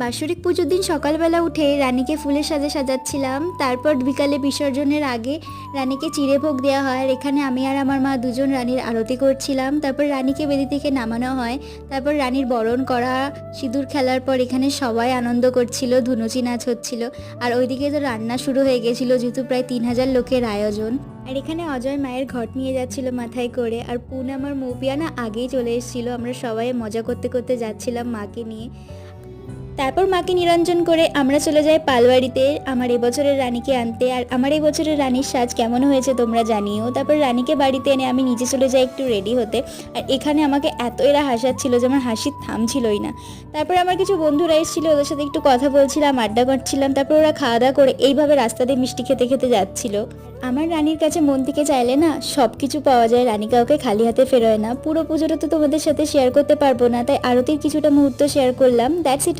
বাৎসরিক পুজোর দিন সকালবেলা উঠে রানীকে ফুলের সাজে সাজাচ্ছিলাম। তারপর বিকালে বিসর্জনের আগে রানীকে চিড়ে ভোগ দেওয়া হয়, আর এখানে আমি আর আমার মা দুজন রানীর আরতি করছিলাম। তারপর রানীকে বেদি থেকে নামানো হয়, তারপর রানীর বরণ করা, সিঁদুর খেলার পর এখানে সবাই আনন্দ করছিল, ধুনুচি নাচ হচ্ছিল। আর ওইদিকে তো রান্না শুরু হয়ে গেছিলো, যেহেতু প্রায় 3,000 লোকের আয়োজন। আর এখানে অজয় মায়ের ঘট নিয়ে যাচ্ছিল মাথায় করে, আর পুন আমার মৌপিয়া না আগেই চলে এসেছিলো। আমরা সবাই মজা করতে করতে যাচ্ছিলাম মাকে নিয়ে। তারপর মাকে নিরঞ্জন করে আমরা চলে যাই পালবাড়িতে আমার এবছরের রানীকে আনতে। আর আমার এবছরের রানীর সাজ কেমন হয়েছে তোমরা জানিও। তারপর রানীকে বাড়িতে এনে আমি নিজে চলে যাই একটু রেডি হতে। আর এখানে আমাকে এত এরা হাসাচ্ছিল যে আমার হাসির থামছিলই না। তারপর আমার কিছু বন্ধুরা এসেছিলো, ওদের সাথে একটু কথা বলছিলাম, আড্ডা করছিলাম। তারপর ওরা খাওয়া দাওয়া করে এইভাবে রাস্তা দিয়ে মিষ্টি খেতে খেতে যাচ্ছিল। আমার রানীর কাছে মন থেকে চাইলে না সব কিছু পাওয়া যায়, রানী কাউকে খালি হাতে ফেরোয় না। পুরো পুজোটা তো তোমাদের সাথে শেয়ার করতে পারবো না, তাই আরতির কিছুটা মুহূর্ত শেয়ার করলাম। That's it.